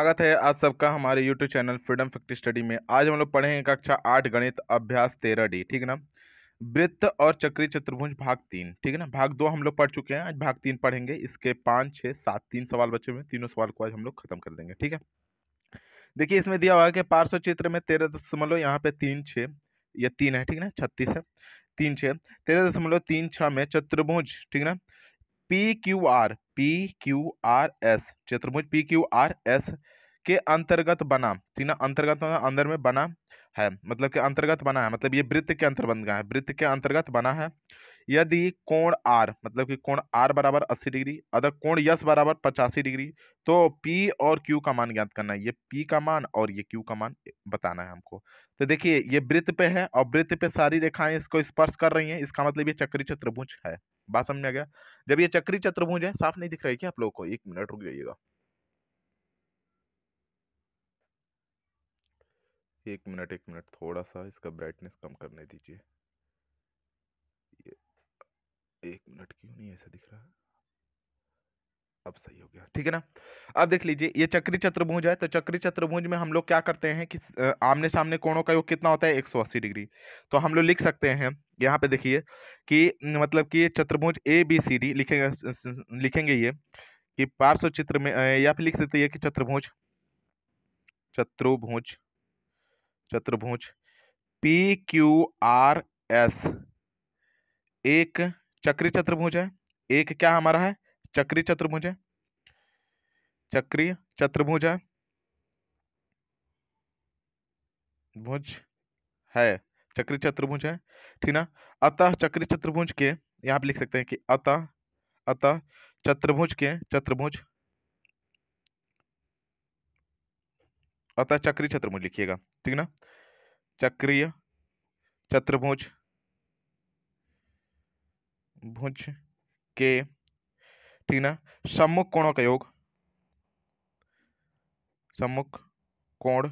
स्वागत है आप सबका हमारे YouTube channel freedom fact study में। आज हम लोग पढ़ेंगे कक्षा 8 गणित अभ्यास 13D, ठीक है ना। वृत्त और चक्रीय चतुर्भुज भाग 3, ठीक है ना। भाग 2 हम लोग पढ़ चुके हैं, आज भाग 3 पढ़ेंगे। इसके 5, 6, 7 3 सवाल बचे हुए हैं। तीनों सवाल को आज हम लोग खत्म कर देंगे, ठीक है। देखिए इसमें दिया हुआ है कि पार्श्व चित्र में 13 यहाँ पे 3 6 ये 3 है, ठीक है ना, 36 है, 3 6 13.36 में चतुर्भुज, ठीक है ना, PQRS चतुर्भुज PQRS के अंतर्गत बना, ठीक ना। अंतर्गत मतलब अंदर में बना है, मतलब के अंतर्गत बना है, मतलब ये वृत्त के अंतर्गत बना है, वृत्त के अंतर्गत बना है। यदि कोण R, मतलब कि कोण R बराबर 80 डिग्री, अगर कोण यस बराबर 85 डिग्री, तो P और Q का मान ज्ञात करना है। ये P का मान और ये Q का मान बताना है हमको। तो देखिए ये वृत्त पे है और वृत्त पे सारी रेखाएं इसको स्पर्श कर रही हैं, इसका मतलब ये चक्रीय चतुर्भुज है। बात समझ में आ गया। जब ये चक्रीय चतुर्भुज है, साफ नहीं दिख रहा है क्या आप लोगों को? 1 मिनट रुक जाइएगा, 1 मिनट थोड़ा सा इसका ब्राइटनेस कम करने दीजिए। ये 1 मिनट क्यों नहीं ऐसा दिख रहा है? अब सही हो गया, ठीक है ना। अब देख लीजिए ये चक्रीय चतुर्भुज है, तो चक्रीय चतुर्भुज में हम लोग क्या करते हैं कि आमने सामने कोणों का योग कितना होता है? 180 डिग्री। तो हम लोग लिख सकते हैं यहाँ पे, देखिए कि मतलब कि चतुर्भुज ABCD लिखेंगे ये कि पार्श्व चित्र में या फिर लिख सकते हैं कि चतुर्भुज चतुर्भुज चतुर्भुज PQRS एक चक्रीय चतुर्भुज है। एक क्या हमारा है? चक्रीय चतुर्भुज है, चक्रीय चतुर्भुज है, भुज है, चक्रीय चतुर्भुज है, ठीक ना। अतः चक्रीय चतुर्भुज के यहाँ पे लिख सकते हैं कि अतः अतः चतुर्भुज के चतुर्भुज अतः चक्रीय चतुर्भुज लिखिएगा, ठीक ना। चक्रीय चतुर्भुज भुज के, ठीक ना, सम्मुख कोणों का योग, सम्मुख कोण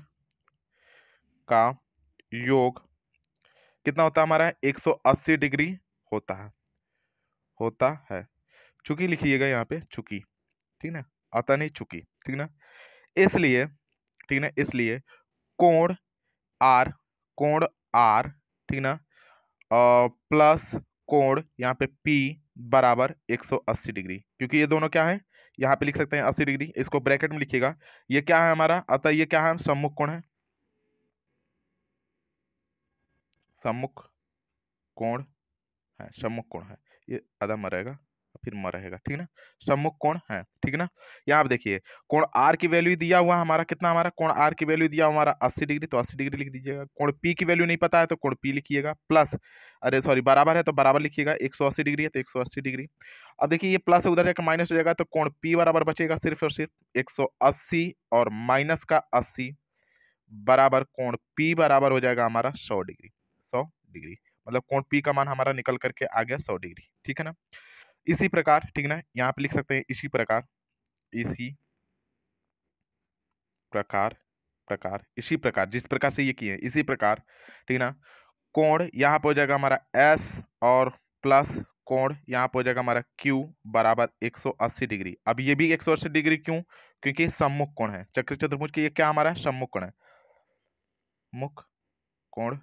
का योग कितना होता है हमारा? 180 डिग्री होता है, होता है। चूंकि लिखिएगा यहाँ पे चूंकि, ठीक ना, अतः नहीं चूंकि, ठीक ना। इसलिए, ठीक ना, इसलिए कोण आर, कोण आर, ठीक ना, प्लस कोण यहाँ पे P बराबर 180 डिग्री, क्योंकि ये दोनों क्या है? यहाँ पे लिख सकते हैं 80 डिग्री, इसको ब्रैकेट में लिखिएगा। ये क्या है हमारा? अतः ये क्या है? सम्मुख कोण है, सम्मुख कोण है, सम्मुख कोण है। ये आधा म रहेगा फिर म रहेगा, ठीक ना। सम्मुख कोण है, ठीक है ना। यहाँ आप देखिए कोण आर की वैल्यू दिया हुआ हमारा कितना? हमारा कोण आर की वैल्यू दिया हमारा 80 डिग्री, तो 80 डिग्री लिख दीजिएगा। कोण पी की वैल्यू नहीं पता है तो कोण पी लिखिएगा, प्लस, अरे सॉरी, बराबर है तो बराबर लिखिएगा। 180 डिग्री है तो 180 डिग्री। अब देखिए ये प्लस उधर जाकर माइनस हो जाएगा, तो कोण पी बराबर बचेगा सिर्फ और सिर्फ 180 और माइनस का 80 बराबर कोण पी बराबर हो जाएगा हमारा 100 डिग्री, 100 डिग्री। मतलब कोण पी का मान हमारा निकल करके आ गया 100 डिग्री, ठीक है ना। इसी प्रकार, ठीक ना, यहाँ पे लिख सकते हैं इसी प्रकार, इसी प्रकार, प्रकार इसी प्रकार, जिस प्रकार से ये किए इसी प्रकार, ठीक ना। कोण यहाँ पे हो जाएगा हमारा एस और प्लस कोण यहाँ पे हो जाएगा हमारा क्यू बराबर 180 डिग्री। अब ये भी 180 डिग्री क्यों? क्योंकि सम्मुख कोण है, चक्र चतुर्भुज के ये क्या हमारा है? सम्मुख कोण है, मुख कोण,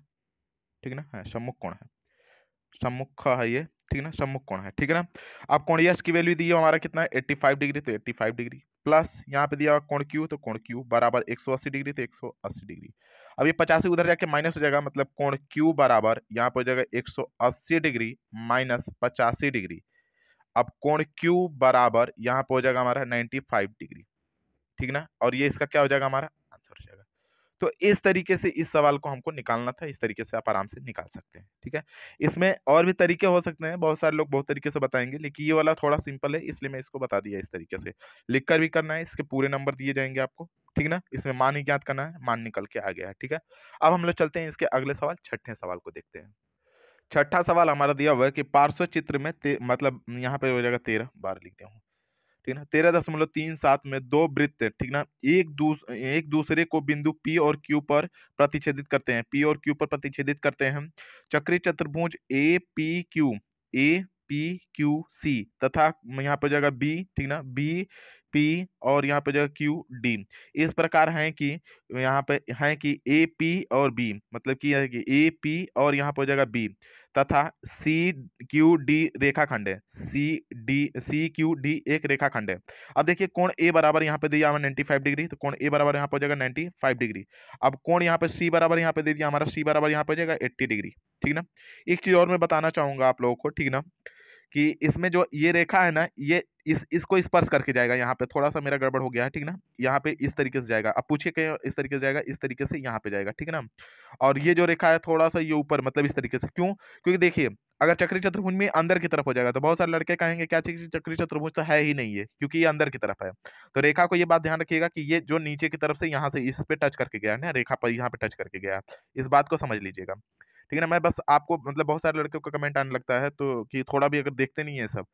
ठीक ना, है सम्मुख कोण है, सम्मुख है ये, ठीक ना, सम्मुख कोण है, ठीक है ना। अब कोण यस की वैल्यू दी है हमारा कितना है? 85 डिग्री, तो 85 डिग्री प्लस यहाँ पे दिया हुआ कोण क्यू, तो कोण क्यू बराबर 180 डिग्री, तो 180 डिग्री। अब ये 85 उधर जाके माइनस हो जाएगा, मतलब कोण क्यू बराबर यहाँ पे हो जाएगा 180 डिग्री माइनस 85 डिग्री। अब कोण क्यू बराबर यहाँ पे हो जाएगा हमारा 95 डिग्री, ठीक ना। और ये इसका क्या हो जाएगा? हमारा आंसर हो जाएगा। तो इस तरीके से इस सवाल को हमको निकालना था, इस तरीके से आप आराम से निकाल सकते हैं, ठीक है। इसमें और भी तरीके हो सकते हैं, बहुत सारे लोग बहुत तरीके से बताएंगे, लेकिन ये वाला थोड़ा सिंपल है इसलिए मैं इसको बता दिया इस तरीके से। लिख कर भी करना है, इसके पूरे नंबर दिए जाएंगे आपको, ठीक ना। इसमें मान ही ज्ञात करना है, मान निकल के आ गया है, ठीक है। अब हम लोग चलते हैं इसके अगले सवाल, छठे सवाल को देखते हैं। छठा सवाल हमारा दिया हुआ है कि पार्श्व चित्र में मतलब यहाँ पे हो जाएगा 13 बार लिखते हूँ, ठीक ना। 13.37 में दो वृत्त, ठीक ना, एक दूसरे को बिंदु P और Q पर प्रतिच्छेदित करते हैं, P और Q पर प्रतिच्छेदित करते हैं। चक्रीय चतुर्भुज APQC तथा यहाँ पर हो जाएगा B, ठीक ना, पी और यहाँ पे जो क्यू डी इस प्रकार है कि यहाँ पे है कि ए पी और बी, मतलब कि है कि ए पी और यहाँ पे हो जाएगा बी, तथा सी क्यू डी रेखाखंड है, सी क्यू डी एक रेखाखंड है। अब देखिए कोण ए बराबर यहाँ पे दिया हमें 95 डिग्री, तो कोण ए बराबर यहाँ पे हो जाएगा 95 डिग्री। अब कोण यहाँ पे सी बराबर यहाँ पे दे दिया हमारा, सी बराबर यहाँ पे हो जाएगा 80 डिग्री, ठीक ना। एक चीज और मैं बताना चाहूंगा आप लोगों को, ठीक ना, कि इसमें जो ये रेखा है ना, ये इसको स्पर्श करके जाएगा। यहाँ पे थोड़ा सा मेरा गड़बड़ हो गया है, ठीक ना, यहाँ पे इस तरीके से जाएगा। अब पूछिए कि इस तरीके से जाएगा, इस तरीके से यहाँ पे जाएगा, ठीक है ना। और ये जो रेखा है थोड़ा सा ये ऊपर, मतलब इस तरीके से, क्यों? क्योंकि देखिए अगर चक्री चतुर्भुज में अंदर की तरफ हो जाएगा तो बहुत सारे लड़के कहेंगे क्या चीज चक्री चतुर्भुज तो है ही नहीं है, क्योंकि ये अंदर की तरफ है। तो रेखा को ये बात ध्यान रखिएगा कि ये जो नीचे की तरफ से यहाँ से इस पे टच करके गया है ना, रेखा पर यहाँ पे टच करके गया है, इस बात को समझ लीजिएगा, ठीक है ना। मैं बस आपको मतलब बहुत सारे लड़कियों का कमेंट आने लगता है तो कि थोड़ा भी अगर देखते नहीं है सब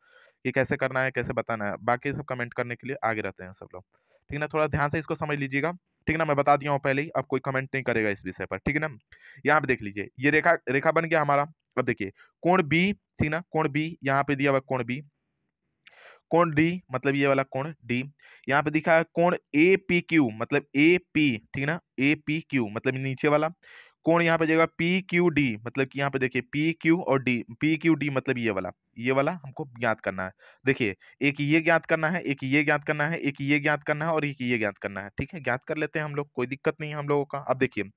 कि कैसे करना है कैसे बताना है, बाकी सब कमेंट करने के लिए आगे रहते हैं सब लोग, ठीक है ना। थोड़ा ध्यान से इसको समझ लीजिएगा, ठीक है ना। मैं बता दिया हूँ पहले ही, अब कोई कमेंट नहीं करेगा इस विषय पर, ठीक है ना। यहाँ पे देख लीजिए ये रेखा रेखा बन गया हमारा। अब देखिए कोण बी, ठीक ना, कोण बी यहाँ पे दिया हुआ कोण बी, कोण डी मतलब ये वाला कोण डी, यहाँ पे दिखा है कोण ए पी क्यू मतलब ए पी, ठीक ना, ए पी क्यू मतलब नीचे वाला कोण, यहाँ पे जाएगा पी क्यू डी मतलब कि यहाँ पे देखिए पी क्यू और डी, पी क्यू डी मतलब ये वाला हमको ज्ञात करना है। देखिए एक ये ज्ञात करना है, एक ये ज्ञात करना है, एक ये ज्ञात करना है और एक ये ज्ञात करना है, ठीक है। ज्ञात कर लेते हैं हम लोग, कोई दिक्कत नहीं है हम लोगों का। अब देखिए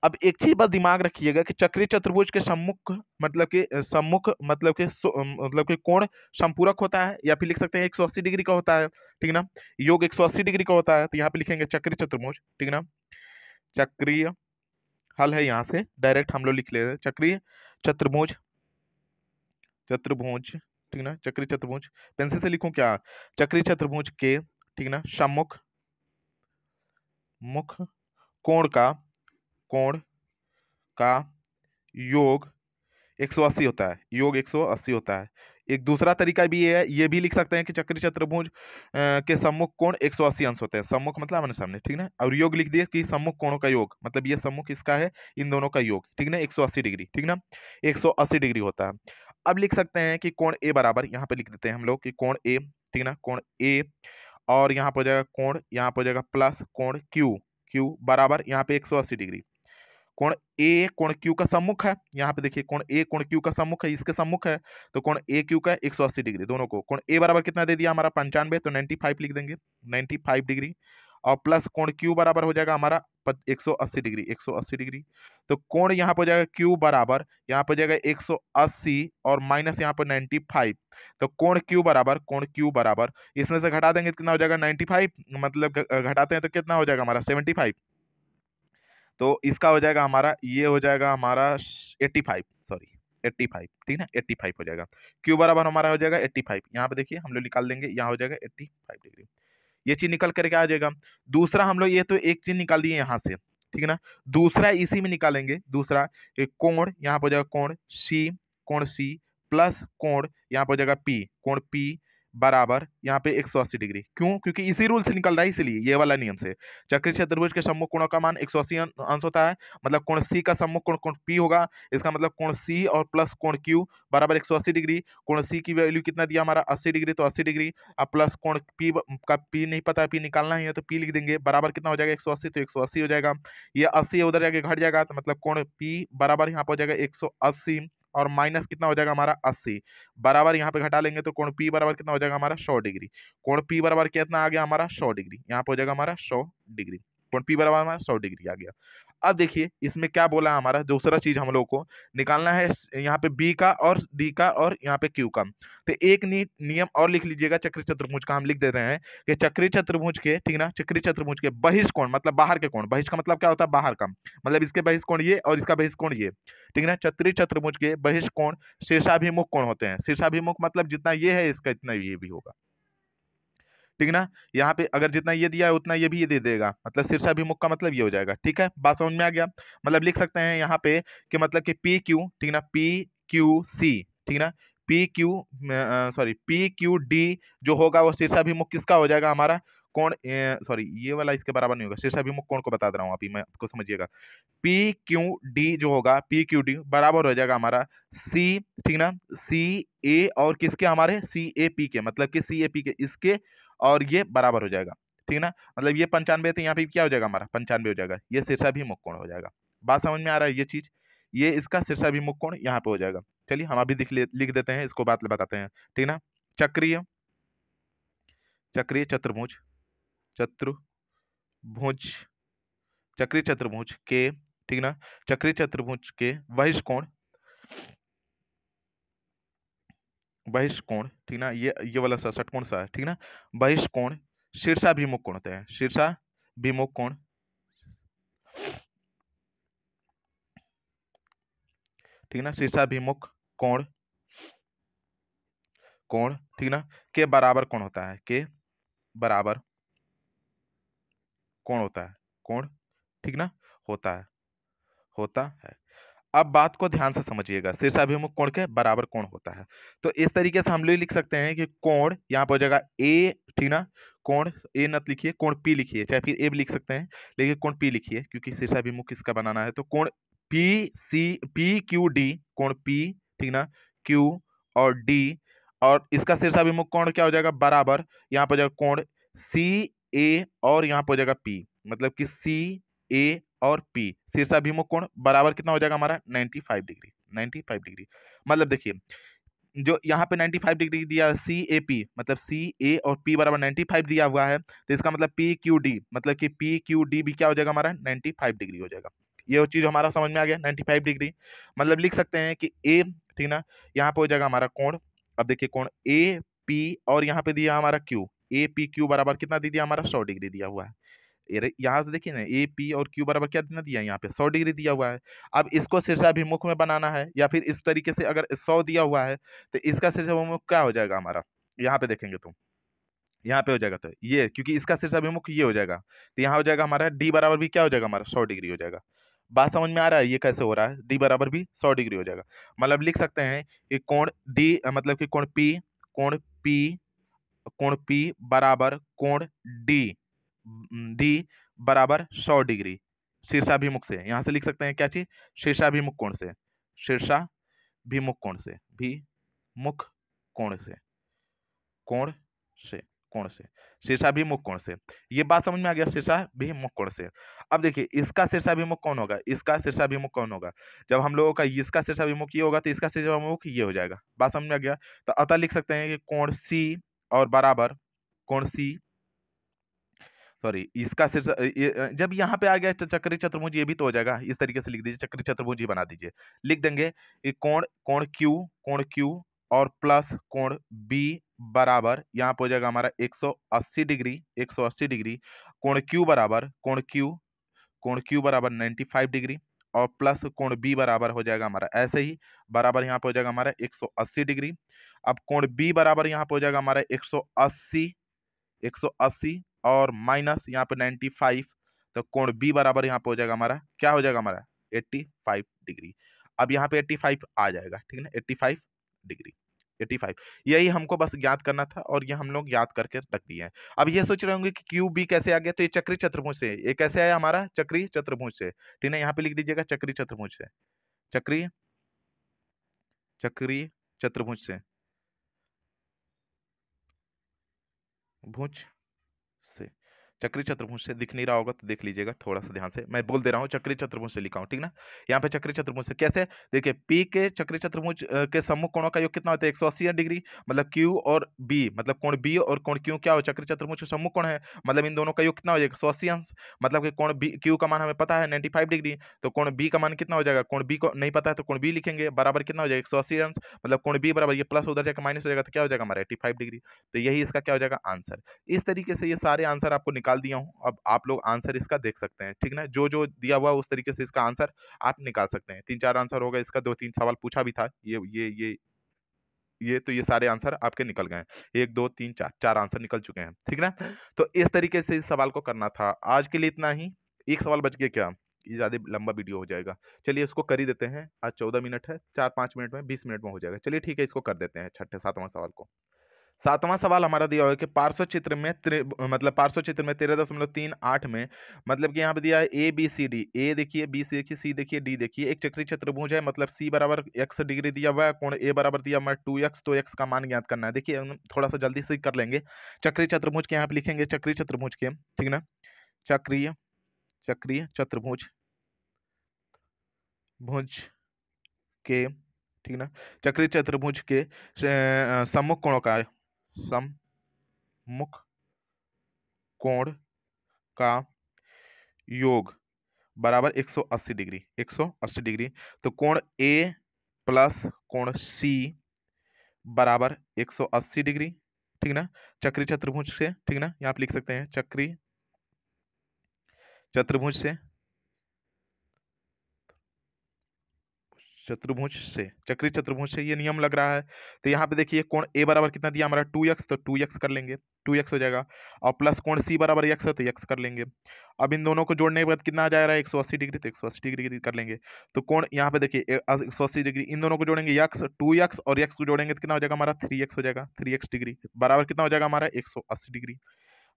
अब एक चीज बस दिमाग रखिएगा कि चक्रीय चतुर्भुज के सम्मुख मतलब कि सम्मुख मतलब कि कोण संपूरक होता है, या फिर लिख सकते हैं 180 डिग्री का होता है, ठीक ना। योग 180 डिग्री का होता है, तो यहाँ पे लिखेंगे चक्रीय चतुर्भुज, ठीक ना। चक्रीय हल है, यहाँ से डायरेक्ट हम लोग लिख लेते हैं चक्रीय चतुर्भुज, चतुर्भुज, ठीक ना, चक्रीय चतुर्भुज। पेंसिल से लिखूं क्या? चक्रीय चतुर्भुज के, ठीक ना, सम्मुख मुख कोण का योग 180 होता है, योग 180 होता है। एक दूसरा तरीका भी ये भी लिख सकते हैं कि चक्रीय चतुर्भुज के सम्मुख कोण 180 अंश होते हैं। सम्मुख मतलब आमने सामने, ठीक ना। और योग लिख दिए कि सम्मुख कोणों का योग मतलब ये सम्मुख इसका है, इन दोनों का योग, ठीक ना, 180 डिग्री, ठीक ना, 180 डिग्री होता है। अब लिख सकते हैं कि कोण ए बराबर, यहाँ पे लिख देते हैं हम लोग कि कोण ए, ठीक ना, कोण ए, और यहाँ पर हो जाएगा कोण, यहाँ पर हो जाएगा प्लस कोण क्यू, क्यू बराबर यहाँ पे 180 डिग्री। कोण ए कोण क्यू का सम्मुख है, यहाँ पे देखिए कोण ए कोण क्यू का सम्मुख है, इसके सम्मुख है, तो कोण ए क्यू का 180 डिग्री दोनों को। कोण ए बराबर कितना दे दिया हमारा 95, तो 95 लिख देंगे, 95 डिग्री, और प्लस कोण क्यू बराबर हो जाएगा हमारा 180 डिग्री, 180 डिग्री। तो कोण यहाँ पर हो जाएगा क्यू बराबर, यहाँ पर हो जाएगा 180 और माइनस यहाँ पर 95, तो कोण क्यू बराबर इसमें से घटा देंगे कितना हो जाएगा 95, मतलब घटाते हैं तो कितना हो जाएगा हमारा 75, तो इसका हो जाएगा हमारा, ये हो जाएगा हमारा 85, सॉरी 85, ठीक है, 85 हो जाएगा। क्यू बराबर हमारा हो जाएगा 85, यहाँ पे देखिए हम लोग निकाल देंगे, यहाँ हो जाएगा 85 डिग्री, ये चीज निकल करके आ जाएगा। दूसरा हम लोग ये तो एक चीज निकाल दिए यहाँ से, ठीक है ना। दूसरा इसी में निकालेंगे, दूसरा एक कोण, यहाँ पर हो जाएगा कोण सी प्लस कोण यहाँ पर हो जाएगा पी, कोण पी बराबर यहाँ पे 180 डिग्री। क्यों? क्योंकि इसी रूल से निकल रहा है, इसलिए ये वाला नियम से चक्रीय चतुर्भुज के सम्मुख कोणों का मान 180 अंश होता है, मतलब कोण सी का सम्मुख कोण कोण पी होगा, इसका मतलब कोण सी और प्लस कोण क्यू बराबर 180 डिग्री। कोण सी की वैल्यू कितना दिया हमारा 80 डिग्री, तो 80 डिग्री, अब प्लस कोण पी का पी नहीं पता है, पी निकालना ही है तो पी लिख देंगे, बराबर कितना हो जाएगा 180, तो 180 हो जाएगा। ये 80 उधर जाके घट जाएगा, तो मतलब कोण पी बराबर यहाँ पर हो जाएगा 180 और माइनस कितना हो जाएगा हमारा 80, बराबर यहाँ पे घटा लेंगे तो कोण पी बराबर कितना हो जाएगा हमारा 100 डिग्री। कोण पी बराबर कितना आ गया हमारा 100 डिग्री, यहाँ पे हो जाएगा हमारा 100 डिग्री, कोण पी बराबर हमारा 100 डिग्री आ गया। अब देखिए इसमें क्या बोला हमारा, दूसरा चीज हम लोग को निकालना है यहाँ पे बी का और डी का और यहाँ पे क्यू का। तो एक नियम और लिख लीजिएगा चक्रीय चतुर्भुज का, हम लिख दे रहे हैं कि चक्रीय चतुर्भुज के, ठीक ना, चक्रीय चतुर्भुज के बहिष्ठ कोण मतलब बाहर के कोण, बहिष्ठ का मतलब क्या होता है बाहर का, मतलब इसके बहिष्ठ कोण ये और इसका बहिष्ठ कोण ये, ठीक ना। चक्रीय चतुर्भुज के बहिष्ठ कोण शीर्षाभिमुख कोण होते हैं, शीर्षाभिमुख मतलब जितना ये है इसका इतना ये भी होगा, ठीक ना। यहाँ पे अगर जितना ये दिया है उतना ये भी ये दे देगा, मतलब शीर्षाभिमुख का मतलब ये हो जाएगा, ठीक है, बात समझ में आ गया। मतलब लिख सकते हैं यहाँ पे कि मतलब कि पी क्यू, ठीक ना, पी क्यू सी, ठीक ना, P Q sorry P Q D जो होगा वो शीर्षाभिमुख किसका हो जाएगा हमारा, कोण, सॉरी ये वाला इसके बराबर नहीं होगा, शीर्षाभिमुख कोण को बता दे रहा हूँ अभी मैं, आपको समझिएगा। पी क्यू डी जो होगा, पी क्यू डी बराबर हो जाएगा हमारा सी, ठीक ना, सी ए और किसके, हमारे सी ए पी के, मतलब कि सी ए पी के इसके और ये बराबर हो जाएगा, ठीक ना। मतलब ये 95 तो यहाँ पे क्या हो जाएगा हमारा 95 हो जाएगा, ये शीर्षाभिमुख कोण हो जाएगा। बात समझ में आ रहा है ये चीज, ये इसका शीर्षाभिमुख कोण यहाँ पे हो जाएगा। चलिए हम अभी लिख देते हैं, इसको बात बताते हैं, ठीक ना। चक्रीय चक्रीय चतुर्भुज चतुर्भुज चक्रीय चतुर्भुज के, ठीक ना, चक्रीय चतुर्भुज के बहिष्कोण, ठीक ना, ये वाला षटकोण सा है, ठीक ना। बहिष्कोण शीर्षाभिमुख कोण होते हैं, शीर्षाभिमुख कोण, ठीक ना, शीर्षाभिमुख कोण ठीक ना, के बराबर कोण होता है, के बराबर कोण होता है, कोण, ठीक ना, होता है। अब बात को ध्यान से समझिएगा, शीर्षाभिमुख कोण के बराबर कोण होता है। तो इस तरीके से हम लोग लिख सकते हैं कि कोण यहाँ पर हो जाएगा ए, ठीक ना, कोण ए मत लिखिए, कोण पी लिखिए, चाहे फिर ए भी लिख सकते हैं, लेकिन कोण पी लिखिए क्योंकि शीर्षाभिमुख किसका बनाना है। तो कोण पी क्यू डी, कोण पी, ठीक ना, क्यू और डी, और इसका शीर्षाभिमुख कोण क्या हो जाएगा बराबर, यहाँ पर जाएगा कोण सी ए और यहाँ पर हो जाएगा पी, मतलब कि सी ए और पी शीर्षाभिमुख कोण बराबर कितना हो जाएगा हमारा 95 डिग्री, 95 डिग्री। मतलब देखिए जो यहाँ पे 95 डिग्री दिया है सी ए पी, मतलब सी ए और पी बराबर 95 दिया हुआ है, तो इसका मतलब पी क्यू डी, मतलब कि पी क्यू डी भी क्या हो जाएगा हमारा 95 डिग्री हो जाएगा। ये चीज हमारा समझ में आ गया 95 डिग्री। मतलब लिख सकते हैं कि ए, ठीक ना, यहाँ पे हो जाएगा हमारा कोण। अब देखिए कोण ए पी और यहाँ पे दिया हमारा क्यू, ए पी क्यू बराबर कितना दे दिया हमारा 100 डिग्री दिया हुआ है। यहाँ से देखिए ना ए पी और क्यू बराबर क्या दिया है यहाँ पे 100 डिग्री दिया हुआ है। अब इसको शीर्षाभिमुख में बनाना है, या फिर इस तरीके से अगर 100 दिया हुआ है तो इसका शीर्षाभिमुख क्या हो जाएगा हमारा, यहाँ पे देखेंगे तो यहाँ पे हो जाएगा, तो ये क्योंकि इसका शीर्षाभिमुख ये हो जाएगा, तो यहाँ हो जाएगा हमारा डी बराबर भी क्या हो जाएगा हमारा 100 डिग्री हो जाएगा। बात समझ में आ रहा है ये कैसे हो रहा है, डी बराबर भी 100 डिग्री हो जाएगा। मतलब लिख सकते हैं कि कोण डी, मतलब कि कोण पी कोण पी बराबर कोण डी, डी बराबर 100 डिग्री शीर्षाभिमुख से। यहां से लिख सकते हैं क्या चीज, शीर्षाभिमुख कोण से, शीर्षाभिमुख कोण से, भी मुख कोण से, कोण से, कोण से, शीर्षाभिमुख कोण से। ये बात समझ में आ गया, शीर्षाभिमुख कोण से। अब देखिए इसका शीर्षाभिमुख कौन होगा, इसका शीर्षाभिमुख कौन होगा, जब हम लोगों का इसका शीर्षाभिमुख ये होगा तो इसका शीर्षाभिमुख ये हो जाएगा। बात समझ में आ गया। तो अतः लिख सकते हैं कि कोण सी और बराबर कोण सी, सॉरी इसका शीर्ष जब यहाँ पे आ गया चक्री चतुर्भुज ये भी तो हो जाएगा, इस तरीके से लिख दीजिए, चक्री चतुर्भुज ही बना दीजिए। लिख देंगे कि कोण क्यू और प्लस कोण बी बराबर यहाँ पे हो जाएगा हमारा 180 डिग्री, 180 डिग्री। कोण क्यू बराबर 95 डिग्री और प्लस कोण बी बराबर हो जाएगा हमारा ऐसे ही बराबर यहाँ पे हो जाएगा हमारा 180 डिग्री। अब कोण बी बराबर यहाँ पे हो जाएगा हमारा 180 और माइनस यहाँ पे 95, तो कोण बी बराबर यहाँ पे हो जाएगा हमारा क्या हो जाएगा हमारा 85 डिग्री। अब यहाँ पे 85 आ जाएगा, ठीक है ना, 85 डिग्री, 85। यही हमको बस ज्ञात करना था और ये हम लोग ज्ञात करके रख दिए हैं। अब ये सोच रहे होंगे कि क्यू बी कैसे आ गया, तो ये चक्री चतुर्भुज से, ये कैसे आया हमारा चक्री चतुर्भुज से, ठीक है, यहाँ पे लिख दीजिएगा चक्री चतुर्भुज से, चक्री चक्री चतुर्भुज से, भुज से, चक्री चतुर्भुज से। दिख नहीं रहा होगा तो देख लीजिएगा थोड़ा सा ध्यान से, मैं बोल दे रहा हूँ चक्री चतुर्भुज से लिखा हूँ, ठीक ना। यहाँ पे चक्री चतुर्भुज से कैसे, देखिए पी के चक्री चतुर्भुज के सम्मुख कोणों का योग कितना होता है 180 डिग्री, मतलब क्यू और बी, मतलब कोण बी और कोण क्यू क्या हो चक्री चतुर्भुज के सम्मुख कोण है, मतलब इन दोनों का योग कितना हो जाएगा 180 अंश। मतलब कि कोण बी क्यू का मान हमें पता है 95 डिग्री, तो कोण बी का मान कितना हो जाएगा, कोण बी को नहीं पता है तो कोण बी लिखेंगे बराबर कितना हो जाएगा 180 अंश, मतलब कोण बी बराबर ये प्लस उधर जाकर माइनस हो जाएगा तो क्या हो जाएगा हमारा 85 डिग्री। तो यही इसका क्या हो जाएगा आंसर। इस तरीके से ये सारे आंसर आपको निकाल दिया हूँ, अब आप लोग आंसर इसका देख सकते हैं, ठीक ना, जो जो दिया हुआ उस तरीके से इसका आंसर आप निकाल सकते हैं। 3-4 आंसर होगा इसका, 2-3 सवाल पूछा भी था, ये तो ये सारे आंसर आपके निकल गए हैं, 1 2 3 4 4 आंसर निकल चुके हैं, ठीक ना। तो इस तरीके से इस सवाल को करना था। आज के लिए इतना ही, एक सवाल बच गया क्या, ये ज्यादा लंबा वीडियो हो जाएगा, चलिए इसको कर ही देते हैं। आज 14 मिनट है, 4-5 मिनट में 20 मिनट में हो जाएगा, चलिए ठीक है इसको कर देते हैं छठे 7वां सवाल को। सातवां सवाल हमारा दिया हुआ है कि पार्श्व चित्र में मतलब पार्श्व चित्र में 13.38 में मतलब कि यहाँ पे दिया है ए बी सी डी। ए देखिए, बी सी देखिए, सी देखिए, डी देखिए। एक चक्रीय चतुर्भुज है, मतलब सी बराबर x डिग्री दिया हुआ है, कोण ए बराबर दिया हुआ है 2x, तो x का मान ज्ञात करना है। देखिए हम थोड़ा सा जल्दी से कर लेंगे। चक्रीय चतुर्भुज के यहाँ पे लिखेंगे, चक्रीय चतुर्भुज के, ठीक ना, चक्रीय चक्रीय चतुर्भुज भुज के, ठीक ना, चक्रीय चतुर्भुज के सम्मुख कोणों का, सम्मुख कोण का योग बराबर 180 डिग्री, 180 डिग्री। तो कोण ए प्लस कोण सी बराबर 180 डिग्री, ठीक ना, चक्रीय चतुर्भुज से, ठीक ना, यहाँ पे लिख सकते हैं चक्रीय चतुर्भुज से, चतुर्भुज से, चक्रीय चतुर्भुज से ये नियम लग रहा है। तो यहाँ पे देखिए कोण ए बराबर कितना दिया हमारा 2x, तो 2x कर लेंगे, 2x हो जाएगा। और प्लस कोण सी बराबर x है, तो x कर लेंगे। अब इन दोनों को जोड़ने के बाद कितना आ जा रहा है 180 डिग्री, तो 180 डिग्री कर लेंगे। तो कोण यहाँ पे देखिए 180 डिग्री, इन दोनों को जोड़ेंगे x, 2x और x को जोड़ेंगे तो कितना हो जाएगा हमारा 3x हो जाएगा, 3x डिग्री बराबर कितना हो जाएगा हमारा 180 डिग्री।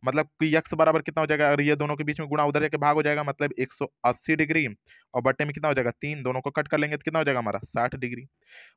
मतलब कि x बराबर कितना हो जाएगा, अगर ये दोनों के बीच में गुणा उधर जाके भाग हो जाएगा, मतलब 180 डिग्री और बट्टे में कितना हो जाएगा 3, दोनों को कट कर लेंगे तो कितना हो जाएगा हमारा 60 डिग्री।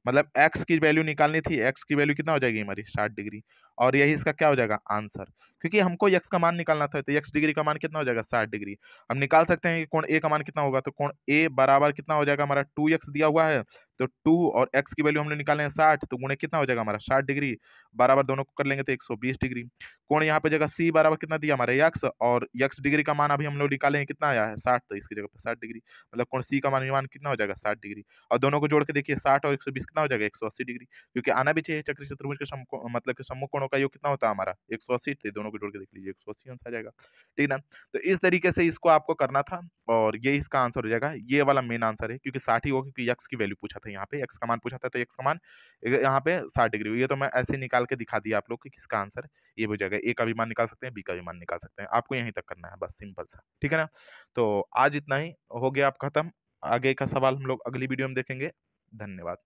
मतलब x की वैल्यू निकालनी थी, x की वैल्यू कितना हो जाएगी हमारी 60 डिग्री। और यही इसका क्या हो जाएगा आंसर, क्योंकि हमको x का मान निकालना था, तो x डिग्री का मान कितना हो जाएगा 60 डिग्री। हम निकाल सकते हैं कि कोण a का मान कितना होगा, तो कोण a बराबर कितना हो जाएगा हमारा 2x दिया हुआ है, तो 2 और x की वैल्यू हमने निकाले हैं 60, तो गुणे कितना हो जाएगा हमारा 60 डिग्री बराबर दोनों को कर लेंगे तो 120 डिग्री। कोण यहाँ पे जगह c बराबर कितना दिया हमारे x, और x डिग्री का मान अभी हम लोग निकाले हैं कितना आया है 60, तो इसकी जगह पे 60 डिग्री, मतलब कोण c का मान कितना हो जाएगा 60 डिग्री। और दोनों को जोड़ के देखिए 60 और 120 कितना हो जाएगा 180 डिग्री, क्योंकि आना भी चाहिए। चक्रीय चतुर्भुज के मतलब के सम्मुख कोणों का योग कितना होता है हमारा 180, थे दोनों को जोड़ के देख लीजिए 180 आंसर आ जाएगा, ठीक ना। तो इस तरीके से इसको आपको करना था और ये इसका आंसर हो जाएगा। ये वाला मेन आंसर है, क्योंकि 60 ही होगा, क्योंकि x की वैल्यू पूछा था, यहाँ पे x का मान पूछा था, तो x का मान यहाँ पे 60 डिग्री। ये तो मैं ऐसे निकाल के दिखा दिया आप लोग कि किसका आंसर ये हो जाएगा। ए का भी मान निकाल सकते हैं, बी का भी मान निकाल सकते हैं, आपको यहीं तक करना है बस, सिंपल सा, ठीक है ना। तो आज इतना ही हो गया आप खत्म। आगे का सवाल हम लोग अगली वीडियो में देखेंगे। धन्यवाद।